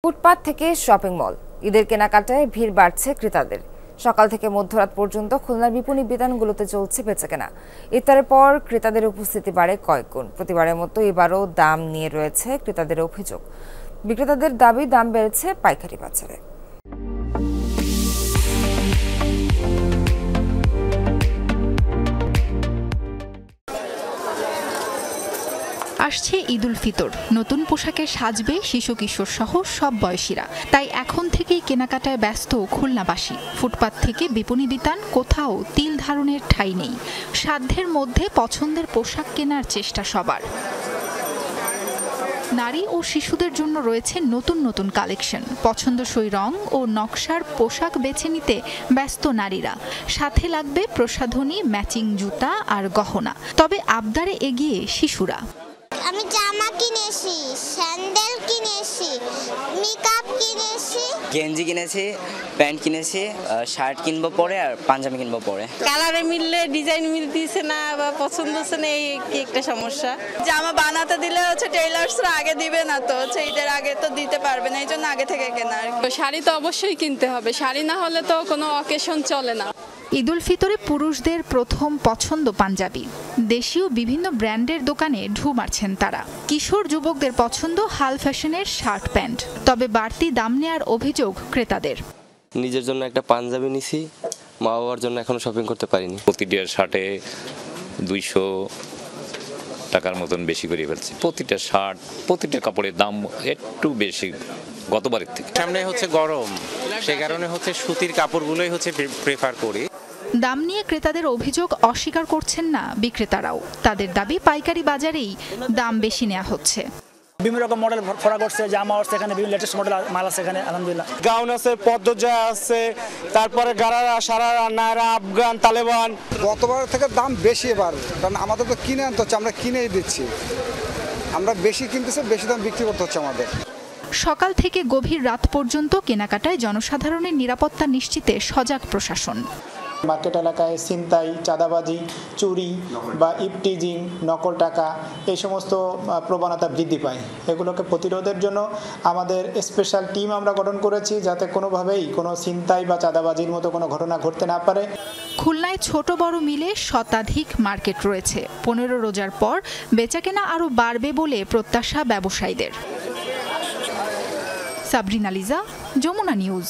ফুটপাত থেকে shopping mall, ঈদের কেনাকাটায় ভিড় বাড়ছে ক্রেতাদের। সকাল থেকে মধ্যরাত পর্যন্ত খুলনার বিপণী বিতানগুলোতে চলছে বেচাকেনা। ইফতারের পর ক্রেতাদের উপস্থিতি বাড়ে কয়েক গুণ। প্রতিবারের মতো এবারও দাম নিয়ে রয়েছে ক্রেতাদের অভিযোগ। বিক্রেতাদের দাবি দাম বেড়েছে পাইকারি বাজারে। আসছে ঈদুল ফিতর, নতুন পোশাকে সাজবে শিশু কিশোর সহ সব বয়সীরা। তাই এখন থেকেই কেনাকাটায় ব্যস্ত খুলনাবাসী। ফুটপাত থেকে বিপণী বিতান, কোথাও তিল ধারণের ঠাঁই নেই। সাধ্যের মধ্যে পছন্দের পোশাক কেনার চেষ্টা সবার। নারী ও শিশুদের জন্য রয়েছে নতুন নতুন কালেকশন। পছন্দসই রং ও নকশার পোশাক বেছে নিতে ব্যস্ত নারীরা। সাথে লাগবে প্রসাধনী, ম্যাচিং জুতা আর গহনা। তবে আবদারে এগিয়ে শিশুরা। আমি জামা কিনেছি, স্যান্ডেল কিনেছি, মেকআপ কিনেছি, গেঞ্জি কিনেছি, প্যান্ট কিনেছি, শার্ট কিনবো পরে আর পাঞ্জাবি কিনবো পরে। কালারে মিললে ডিজাইন মিলতেছে না বা পছন্দ হচ্ছে না, এই একটা সমস্যা। জামা বানাতে দিলে টেইলার্সরা আগে দিবে না, তো ঈদের আগে তো দিতে পারবে না, এই জন্য আগে থেকে কেনা। শাড়ি তো অবশ্যই কিনতে হবে, শাড়ি না হলে তো কোনো অকেশন চলে না। ঈদুল ফিতরে পুরুষদের প্রথম পছন্দ পাঞ্জাবি। দেশীয় বিভিন্ন ব্র্যান্ডের দোকানে ঢু মারছেন তারা। কিশোর যুবকদের পছন্দ হাল ফ্যাশনের শার্ট প্যান্ট। তবে বাড়তি দাম নেয়ার অভিযোগ ক্রেতাদের। নিজের জন্য একটা পাঞ্জাবি নিছি, মা বাবার জন্য এখনো শপিং করতে পারিনি। প্রতিটা শার্টে 200 টাকার মতন বেশি করে ফেলছি। প্রতিটা শার্ট, প্রতিটা কাপড়ের দাম একটু বেশি গতবারের থেকে। সামনে গরম, সে কারণে সুতির কাপড়গুলোই প্রেফার করি। দাম নিয়ে ক্রেতাদের অভিযোগ অস্বীকার করছেন না বিক্রেতারাও। তাদের দাবি পাইকারি বাজারেই দাম বেশি নেওয়া হচ্ছে। বিভিন্ন রকম মডেল ভরা করছে, জামা আছে এখানে, বিভিন্ন লেটেস্ট মডেল মাল আছে এখানে, আলহামদুলিল্লাহ। গাউন আছে, পদ্মজা আছে, তারপরে গারারা, সারারা, নায়রা, আফগান, তালেবান। গতবার থেকে দাম বেশি এবার, কারণ আমাদের তো কিনে আনতে হচ্ছে, আমরা কিনেই দিচ্ছি। আমরা বেশি কিনতেছি, বেশি দাম বিক্রি করতে হচ্ছে আমাদের। সকাল থেকে গভীর রাত পর্যন্ত কেনাকাটায় জনসাধারণের নিরাপত্তা নিশ্চিতে সজাগ প্রশাসন। মার্কেট এলাকায় ছিনতাই, চাঁদাবাজি, চুরি বা ইপটিজিং, নকল টাকা, এই সমস্ত প্রবণতা বৃদ্ধি পায়। এগুলোকে প্রতিরোধের জন্য আমাদের স্পেশাল টিম আমরা গঠন করেছি, যাতে কোনোভাবেই কোনো ছিনতাই বা চাঁদাবাজির মতো কোনো ঘটনা ঘটতে না পারে। খুলনায় ছোট বড় মিলে শতাধিক মার্কেট রয়েছে। 15 রোজার পর বেচাকেনা আরও বাড়বে বলে প্রত্যাশা ব্যবসায়ীদের। সাবরিনা লিজা, যমুনা নিউজ।